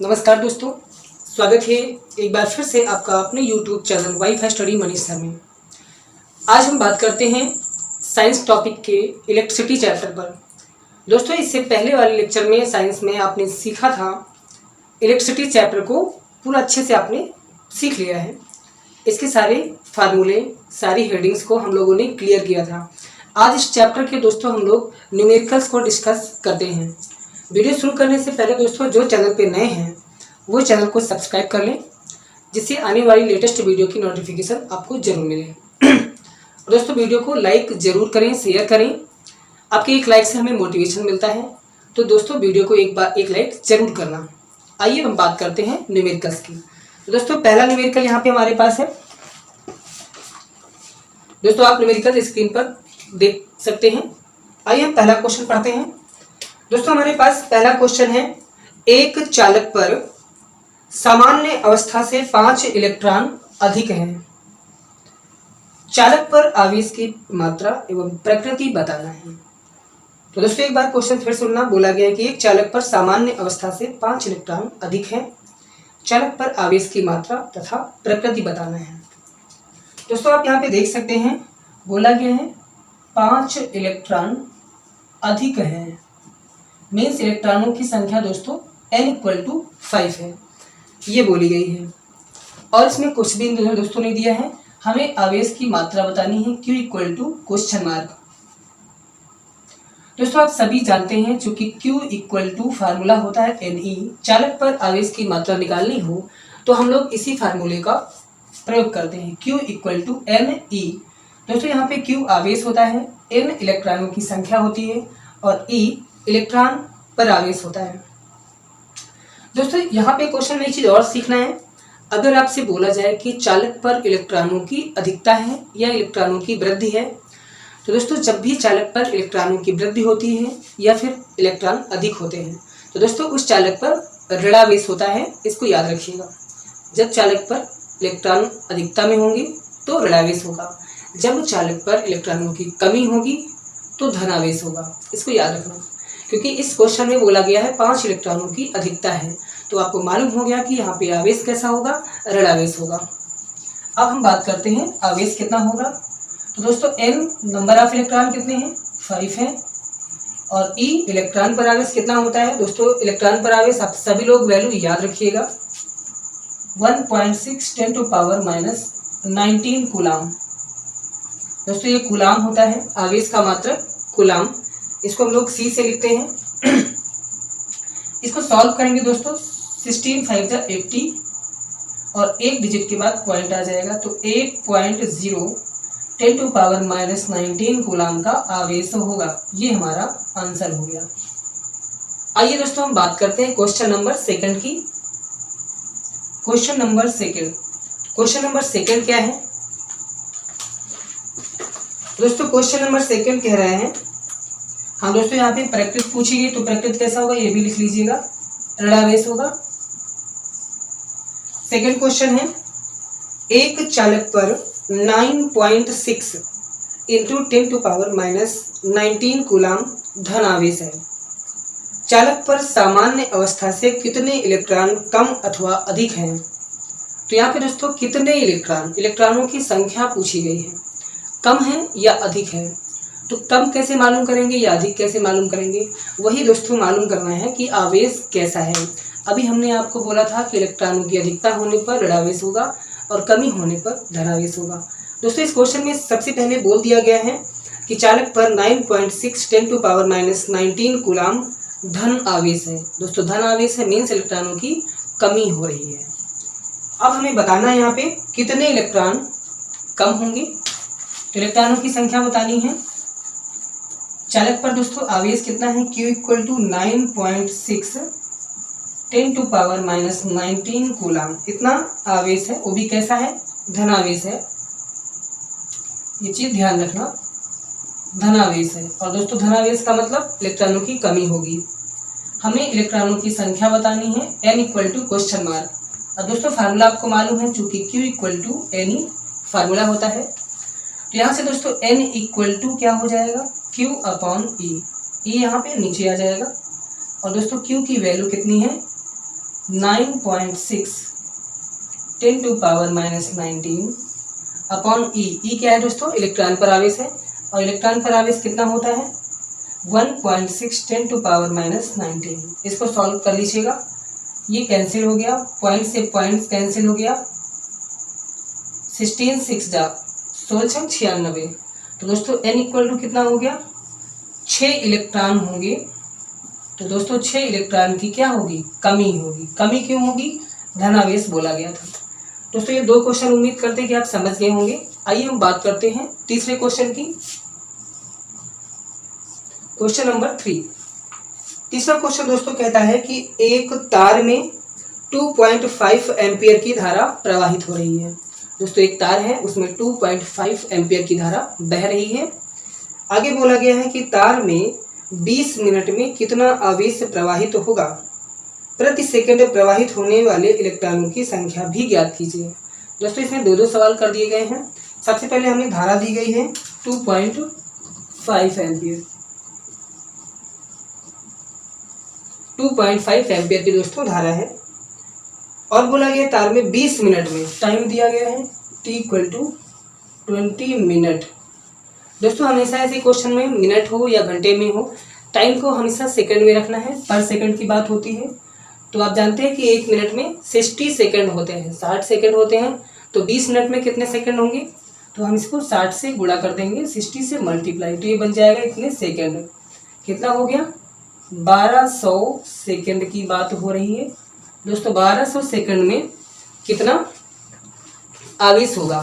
नमस्कार दोस्तों, स्वागत है एक बार फिर से आपका अपने YouTube channel wifi study Manish sir में। आज हम बात करते हैं साइंस टॉपिक के इलेक्ट्रिसिटी चैप्टर पर। दोस्तों, इससे पहले वाले लेक्चर में साइंस में आपने सीखा था, इलेक्ट्रिसिटी चैप्टर को पूरा अच्छे से आपने सीख लिया है। इसके सारे फार्मूले, सारी हेडिंग्स को हम लोगों ने क्लियर किया था। आज इस चैप्टर के दोस्तों हम लोग न्यूमेरिकल्स को डिस्कस करते हैं। वीडियो शुरू करने से पहले दोस्तों जो चैनल पे नए हैं वो चैनल को सब्सक्राइब कर लें, जिससे आने वाली लेटेस्ट वीडियो की नोटिफिकेशन आपको जरूर मिले। दोस्तों, वीडियो को लाइक ज़रूर करें, शेयर करें। आपके एक लाइक से हमें मोटिवेशन मिलता है, तो दोस्तों वीडियो को एक लाइक ज़रूर करना। आइए हम बात करते हैं न्यूमेरिकल्स की। तो दोस्तों पहला न्यूमेरिकल यहाँ पे हमारे पास है। दोस्तों आप न्यूमेरिकल स्क्रीन पर देख सकते हैं। आइए हम पहला क्वेश्चन पढ़ते हैं। दोस्तों हमारे पास पहला क्वेश्चन है, एक चालक पर सामान्य अवस्था से 5 इलेक्ट्रॉन अधिक हैं। चालक पर आवेश की मात्रा एवं प्रकृति बताना है। तो दोस्तों एक बार क्वेश्चन फिर सुनना। बोला गया है कि एक चालक पर सामान्य अवस्था से 5 इलेक्ट्रॉन अधिक हैं। चालक पर आवेश की मात्रा तथा प्रकृति बताना है। दोस्तों आप यहाँ पे देख सकते हैं, बोला गया है 5 इलेक्ट्रॉन अधिक हैं। मीन्स इलेक्ट्रॉनों की संख्या दोस्तों n=5 है, ये बोली गई है। और इसमें कुछ भी दोस्तों नहीं दिया है। हमें आवेश की मात्रा बतानी है, Q=? दोस्तों आप सभी जानते हैं, चूंकि Q फार्मूला होता है Ne। चालक पर आवेश की मात्रा निकालनी हो तो हम लोग इसी फार्मूले का प्रयोग करते हैं, Q=Ne। दोस्तों यहाँ पे Q आवेश होता है, N इलेक्ट्रॉनों की संख्या होती है और E इलेक्ट्रॉन पर आवेश होता है। दोस्तों यहाँ पे क्वेश्चन में एक चीज और सीखना है। अगर आपसे बोला जाए कि चालक पर इलेक्ट्रॉनों की अधिकता है या इलेक्ट्रॉनों की वृद्धि है, तो दोस्तों जब भी चालक पर इलेक्ट्रॉनों की वृद्धि होती है या फिर इलेक्ट्रॉन अधिक होते हैं, तो दोस्तों उस चालक पर ऋणावेश होता है। इसको याद रखिएगा। जब चालक पर इलेक्ट्रॉन अधिकता में होंगे तो ऋणावेश होगा, जब चालक पर इलेक्ट्रॉनों की कमी होगी तो धनावेश होगा। इसको याद रखना, क्योंकि इस क्वेश्चन में बोला गया है 5 इलेक्ट्रॉनों की अधिकता है, तो आपको मालूम हो गया कि यहाँ पे आवेश कैसा होगा, ऋणावेश होगा। अब हम बात करते हैं आवेश कितना होगा। तो दोस्तों n नंबर ऑफ इलेक्ट्रॉन कितने हैं, 5 हैं। और E इलेक्ट्रॉन पर आवेश कितना होता है। दोस्तों इलेक्ट्रॉन पर आवेश आप सभी लोग वैल्यू याद रखिएगा, 1.6 × 10⁻19 कूलाम। दोस्तों ये कूलाम होता है, आवेश का मात्रक कूलाम। इसको हम लोग C से लिखते हैं। इसको सॉल्व करेंगे दोस्तों, 16 × 5 = 80 और एक डिजिट के बाद पॉइंट आ जाएगा, तो 8.0 × 10⁻19 कूलाम का आवेश होगा। ये हमारा आंसर हो गया। आइए दोस्तों हम बात करते हैं क्वेश्चन नंबर सेकंड की। क्वेश्चन नंबर सेकंड क्या है दोस्तों। क्वेश्चन नंबर सेकंड कह रहे हैं, हाँ दोस्तों यहाँ पे प्रकृति पूछी गई, तो प्रकृति कैसा होगा ये भी लिख लीजिएगा, ऋणावेश होगा। सेकंड क्वेश्चन है, एक चालक पर 9.6 × 10⁻19 कूलाम धन आवेश है। चालक पर सामान्य अवस्था से कितने इलेक्ट्रॉन कम अथवा अधिक हैं। तो यहाँ पे दोस्तों कितने इलेक्ट्रॉनों की संख्या पूछी गई है, कम है या अधिक है। तो कम कैसे मालूम करेंगे या अधिक कैसे मालूम करेंगे, वही दोस्तों मालूम करना है कि आवेश कैसा है। अभी हमने आपको बोला था कि इलेक्ट्रॉनों की अधिकता होने पर ऋणावेश होगा और कमी होने पर धनावेश होगा। दोस्तों इस क्वेश्चन में सबसे पहले बोल दिया गया है कि चालक पर 9.6 × 10⁻19 कूलाम धन आवेश है। दोस्तों धन आवेश है, मीन्स इलेक्ट्रॉनों की कमी हो रही है। अब हमें बताना है यहाँ पे कितने इलेक्ट्रॉन कम होंगे। तो इलेक्ट्रॉनों की संख्या बतानी है। चालक पर दोस्तों आवेश कितना है, Q=9.6 × 10⁻19 कूलाम। इतना आवेश है, वो भी कैसा है, धनावेश है। ये चीज ध्यान रखना, धनावेश है। और दोस्तों धनावेश का मतलब इलेक्ट्रॉनों की कमी होगी। हमें इलेक्ट्रॉनों की संख्या बतानी है, n=? और दोस्तों फार्मूला आपको मालूम है, चूंकि Q=Ne फार्मूला होता है। तो यहाँ से दोस्तों n क्या हो जाएगा, Q/E। E यहाँ पे नीचे आ जाएगा। और दोस्तों Q की वैल्यू कितनी है, 9.6 10 टू पावर माइनस 19 अपॉन ई क्या है दोस्तों, इलेक्ट्रॉन पर आवेश है, और इलेक्ट्रॉन पर आवेश कितना होता है 1.6 10 टू पावर माइनस 19। इसको सॉल्व कर लीजिएगा, ये कैंसिल हो गया, पॉइंट से पॉइंट कैंसिल हो गया, 16 6 जा 16 96। तो दोस्तों n इक्वल टू कितना हो गया 6 इलेक्ट्रॉन होंगे। तो दोस्तों 6 इलेक्ट्रॉन की क्या होगी, कमी होगी। कमी क्यों होगी, धनावेश बोला गया था। दोस्तों ये 2 क्वेश्चन उम्मीद करते हैं कि आप समझ गए होंगे। आइए हम बात करते हैं तीसरे क्वेश्चन की। Question number 3। तीसरा क्वेश्चन दोस्तों कहता है कि एक तार में 2.5 एम्पियर की धारा प्रवाहित हो रही है। दोस्तों एक तार है, उसमें 2.5 एम्पियर की धारा बह रही है। आगे बोला गया है कि तार में 20 मिनट में कितना आवेश प्रवाहित होगा, प्रति सेकंड प्रवाहित होने वाले इलेक्ट्रॉनों की संख्या भी ज्ञात कीजिए। दोस्तों इसमें 2 सवाल कर दिए गए हैं। सबसे पहले हमें धारा दी गई है 2.5 एम्पियर, 2.5 एम्पियर की दोस्तों धारा है, और बोला गया तार में 20 मिनट में, टाइम दिया गया है t = 20 मिनट। दोस्तों हमेशा ऐसे क्वेश्चन में मिनट हो या घंटे में हो, टाइम को हमेशा सेकंड में रखना है, पर सेकंड की बात होती है। तो आप जानते हैं कि 1 मिनट में 60 सेकंड होते हैं, 60 सेकंड होते हैं। तो 20 मिनट में कितने सेकंड होंगे, तो हम इसको 60 से गुणा कर देंगे, 60 से मल्टीप्लाई, तो ये बन जाएगा इतने सेकंड। कितना हो गया 1200 सेकंड की बात हो रही है। दोस्तों 1200 सेकंड में कितना आवेश होगा।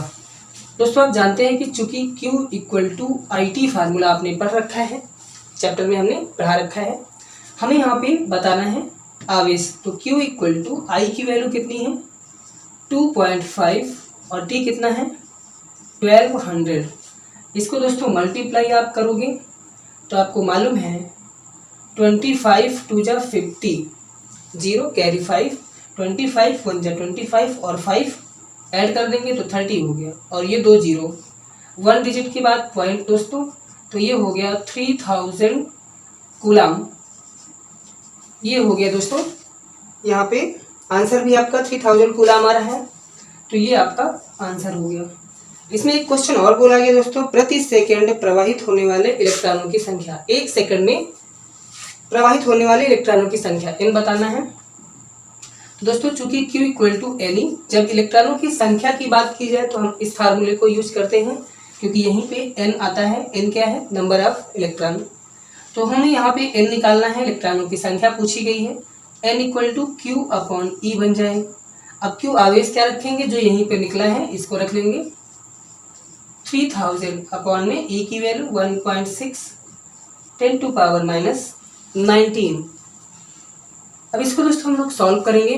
दोस्तों आप जानते हैं कि चूंकि Q = IT फार्मूला आपने पढ़ रखा है, चैप्टर में हमने पढ़ा रखा है, हमें यहाँ पे बताना है आवेश। तो Q = I की वैल्यू कितनी है 2.5 और T कितना है 1200। इसको दोस्तों मल्टीप्लाई आप करोगे तो आपको मालूम है 25 2 जा 50, 0 कैरी 5, 25 1 जा 25 और 5 ऐड कर देंगे तो 30 हो गया, और ये 2 0 1 डिजिट के बाद पॉइंट दोस्तों, तो ये हो गया 3000 कूलम। ये हो गया दोस्तों, यहाँ पे आंसर भी आपका 3000 कूलम आ रहा है, तो ये आपका आंसर हो गया। इसमें एक क्वेश्चन और बोला गया दोस्तों, प्रति सेकंड प्रवाहित होने वाले इलेक्ट्रॉनों की संख्या, 1 सेकंड में प्रवाहित होने वाले इलेक्ट्रॉनों की संख्या n बताना है। तो दोस्तों चूंकि Q = Ne, जब इलेक्ट्रॉनों की संख्या की बात की जाए तो हम इस फार्मूले को यूज करते हैं, क्योंकि यहीं पे n आता है। n क्या है, नंबर ऑफ इलेक्ट्रॉन। तो हमें यहाँ पे n निकालना है, इलेक्ट्रॉनों की संख्या पूछी गई है। n = Q/E बन जाए। अब Q आवेश क्या रखेंगे, जो यहीं पे निकला है इसको रख लेंगे 3000 अपॉन में E की वैल्यू 1.6 10 टू पावर माइनस 19। अब इसको दोस्तों हम लोग सॉल्व करेंगे,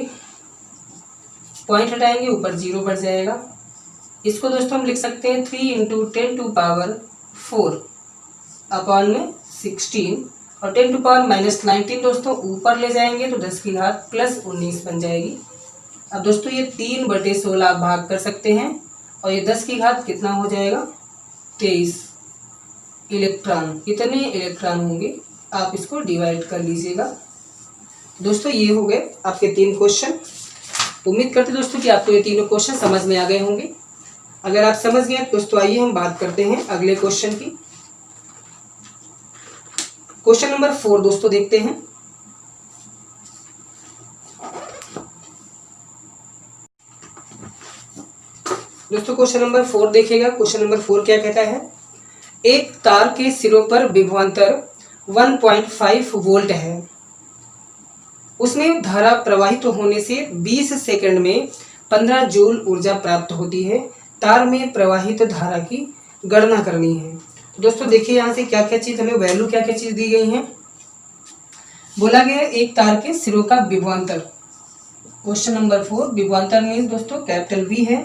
पॉइंट हटाएंगे, ऊपर 0 बढ़ जाएगा। इसको दोस्तों हम लिख सकते हैं 3 × 10 टू पावर 4 अपॉन में 16, और 10 टू पावर माइनस 19 दोस्तों ऊपर ले जाएंगे तो 10 की घात प्लस 19 बन जाएगी। अब दोस्तों ये 3/16 आप भाग कर सकते हैं, और ये 10 की घात कितना हो जाएगा 23 इलेक्ट्रॉन। इतने इलेक्ट्रॉन होंगे, आप इसको डिवाइड कर लीजिएगा। दोस्तों ये हो गए आपके 3 क्वेश्चन। उम्मीद करते दोस्तों कि आपको ये तीनों क्वेश्चन समझ में आ गए होंगे। अगर आप समझ गए दोस्तों, आइए हम बात करते हैं अगले क्वेश्चन की। क्वेश्चन नंबर 4 दोस्तों देखते हैं। दोस्तों क्वेश्चन नंबर 4 देखिएगा। क्वेश्चन नंबर 4 क्या कहता है, एक तार के सिरों पर विभवांतर 1.5 वोल्ट है, उसमें धारा प्रवाहित होने से 20 सेकंड में 15 जूल ऊर्जा प्राप्त होती है। तार में प्रवाहित धारा की गणना करनी है। दोस्तों देखिए यहाँ से क्या क्या चीज हमें वैल्यू क्या क्या चीज दी गई है। बोला गया एक तार के सिरों का विभवांतर, क्वेश्चन नंबर 4, विभवांतर मीन्स दोस्तों कैपिटल V है,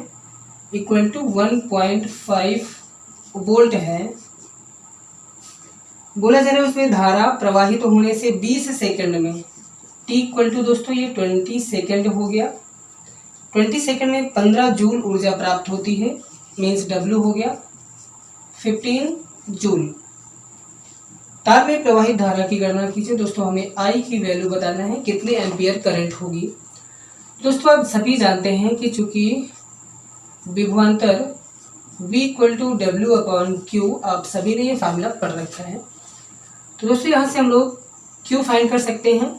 इक्वल टू 1.5 वोल्ट है। बोला जा रहा है उसमें धारा प्रवाहित होने से 20 सेकंड में, t इक्वल टू दोस्तों ये 20 सेकंड हो गया। 20 सेकंड में 15 जूल ऊर्जा प्राप्त होती है, मीन्स W हो गया 15 जूल। तार में प्रवाहित धारा की गणना कीजिए। दोस्तों हमें I की वैल्यू बताना है, कितने एम्पियर करंट होगी। दोस्तों आप सभी जानते हैं कि चूंकि विभवांतर V इक्वल टू डब्ल्यू अपॉन क्यू, आप सभी ने ये फार्मूला पढ़ रखा है। तो दोस्तों यहाँ से हम लोग Q फाइंड कर सकते हैं।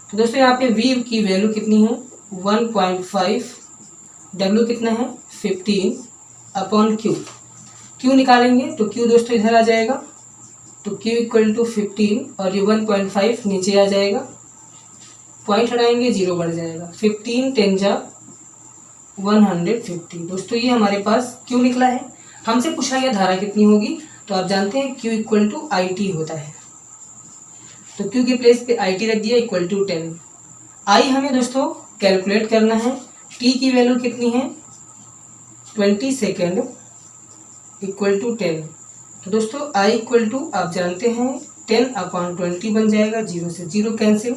तो दोस्तों यहाँ पे V की वैल्यू कितनी है 1.5, W कितना है 15 अपॉन Q निकालेंगे तो Q दोस्तों इधर आ जाएगा, तो Q इक्वल टू 15 और ये 1.5 नीचे आ जाएगा, पॉइंट हटाएंगे 0 बढ़ जाएगा, 15 10 जा 150। दोस्तों ये हमारे पास Q निकला है। हमसे पूछा गया धारा कितनी होगी, तो आप जानते हैं Q इक्वल टू IT होता है, तो Q के प्लेस पे IT रख दिया इक्वल टू 10। I हमें दोस्तों कैलकुलेट करना है, T की वैल्यू कितनी है 20 सेकेंड इक्वल टू 10। तो दोस्तों I इक्वल टू आप जानते हैं 10 अपॉन 20 बन जाएगा, 0 से 0 कैंसिल,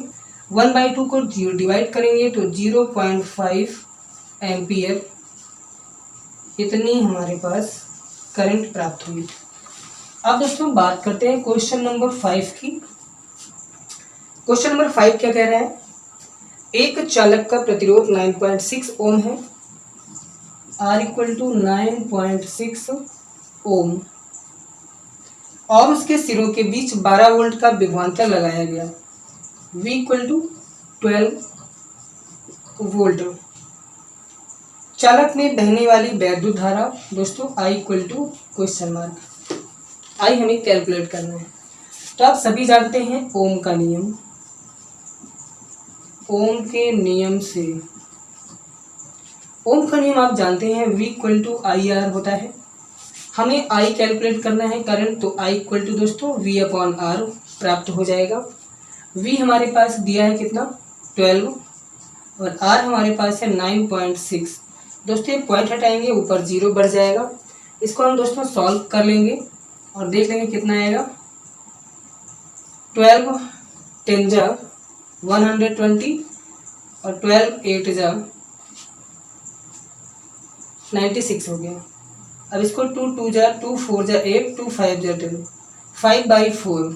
1/2 को 0 डिवाइड करेंगे तो 0.5 एम्पियर इतनी हमारे पास करंट प्राप्त हुई। अब दोस्तों बात करते हैं क्वेश्चन नंबर 5 की। क्वेश्चन नंबर 5 क्या कह रहा है, एक चालक का प्रतिरोध 9.6 ओम है, R इक्वल टू 9.6 ओम, और उसके सिरों के बीच 12 वोल्ट का विभवांतर लगाया गया, V इक्वल टू 12 वोल्ट। चालक में बहने वाली वैद्युत धारा दोस्तों I equal to question mark, I हमें कैलकुलेट करना है। तो आप सभी जानते हैं ओम का नियम, ओम के नियम से, ओम का नियम आप जानते हैं V इक्वल टू IR होता है। हमें I कैलकुलेट करना है करंट, तो I इक्वल टू दोस्तों V अपॉन R प्राप्त हो जाएगा। V हमारे पास दिया है कितना 12 और R हमारे पास है 9.6। दोस्तों ये पॉइंट हटाएंगे ऊपर 0 बढ़ जाएगा, इसको हम दोस्तों सॉल्व कर लेंगे और देख लेंगे कितना आएगा, 12 10 जा 120 और 12 8 जा 96 हो गया। अब इसको 2 2 जा 2 4 जा 8 2 5 जा 10, 5/4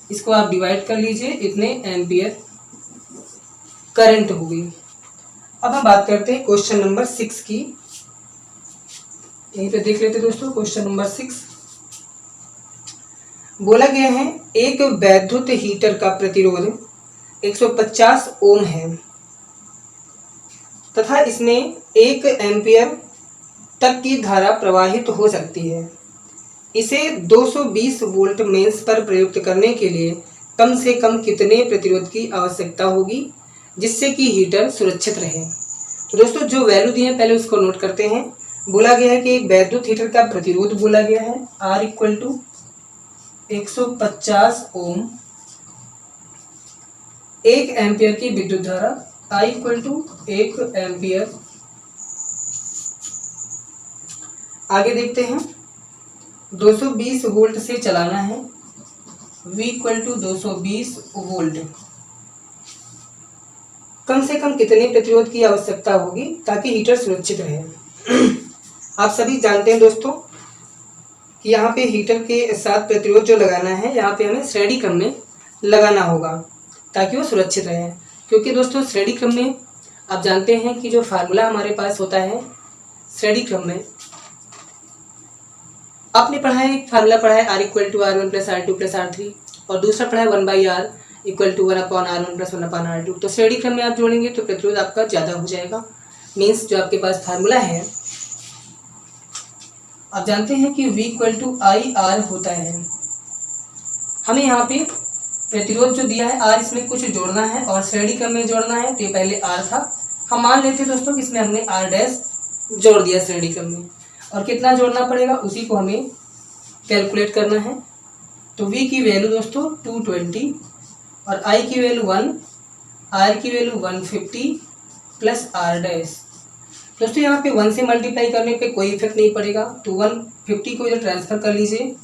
इसको आप डिवाइड कर लीजिए, इतने एम्पियर करंट हो गई। अब हम बात करते हैं क्वेश्चन नंबर 6 की, यहीं पे देख लेते दोस्तों। क्वेश्चन नंबर 6 बोला गया है एक वैद्युत हीटर का प्रतिरोध 150 ओम है तथा इसमें 1 एम्पियर तक की धारा प्रवाहित हो सकती है। इसे 220 वोल्ट मेंस पर प्रयुक्त करने के लिए कम से कम कितने प्रतिरोध की आवश्यकता होगी जिससे कि हीटर सुरक्षित रहे। तो दोस्तों जो वैल्यू दी है पहले उसको नोट करते हैं। बोला गया है कि एक वैद्युत हीटर का प्रतिरोध बोला गया है R equal to 150 ohm, 1 ampere की विद्युत धारा I इक्वल टू 1 एम्पियर। आगे देखते हैं 220 वोल्ट से चलाना है, V इक्वल टू 220 वोल्ट। कम से कम कितने प्रतिरोध की आवश्यकता होगी ताकि हीटर सुरक्षित रहे। आप सभी जानते हैं दोस्तों कि यहाँ पे हीटर के साथ प्रतिरोध जो लगाना है यहाँ पे हमें श्रेणी क्रम में लगाना होगा ताकि वो सुरक्षित रहे। क्योंकि दोस्तों श्रेणी क्रम में आप जानते हैं कि जो फार्मूला हमारे पास होता है श्रेणी क्रम में, आपने पढ़ा है एक फार्मूला पढ़ा है R equal to R1 plus R2 plus R3 और दूसरा पढ़ा है 1/R equal to 1 upon R1 plus 1 upon R2। तो श्रेणी क्रम में आप जोड़ेंगे तो प्रतिरोध आपका ज़्यादा हो जाएगा। मीन्स जो आपके पास फार्मूला है आप जानते हैं कि V इक्वल टू IR होता है। हमें यहाँ पे प्रतिरोध जो दिया है R, इसमें कुछ जोड़ना है और श्रेणी क्रम में जोड़ना है, तो ये पहले R था। हम मान लेते हैं दोस्तों कि इसमें हमने R डैश जोड़ दिया श्रेणी क्रम में, और कितना जोड़ना पड़ेगा उसी को हमें कैलकुलेट करना है। तो V की वैल्यू दोस्तों 220 और I की वैल्यू 1, R की वैल्यू 150 प्लस R डैश। दोस्तों यहाँ पे 1 से मल्टीप्लाई करने पे कोई इफेक्ट नहीं पड़ेगा, तो 150 को इधर ट्रांसफर कर लीजिए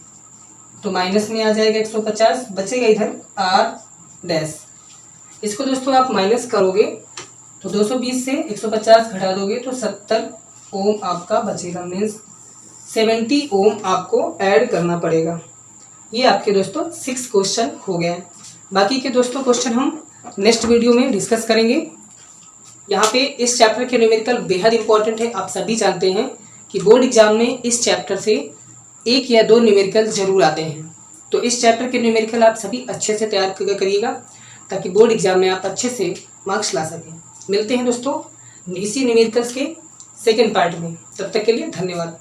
तो माइनस में आ जाएगा 150, बचेगा इधर R डैश। इसको दोस्तों आप माइनस करोगे तो 220 से 150 घटा दोगे तो 70 ओम आपका बचेगा। मीन्स 70 ओम आपको ऐड करना पड़ेगा। ये आपके दोस्तों 6 क्वेश्चन हो गए। बाकी के दोस्तों क्वेश्चन हम नेक्स्ट वीडियो में डिस्कस करेंगे। यहाँ पे इस चैप्टर के न्यूमेरिकल बेहद इंपॉर्टेंट है। आप सभी जानते हैं कि बोर्ड एग्जाम में इस चैप्टर से 1 या 2 न्यूमेरिकल जरूर आते हैं। तो इस चैप्टर के न्यूमेरिकल आप सभी अच्छे से तैयार करिएगा ताकि बोर्ड एग्जाम में आप अच्छे से मार्क्स ला सकें। मिलते हैं दोस्तों इसी न्यूमेरिकल्स के सेकेंड पार्ट में। तब तक के लिए धन्यवाद।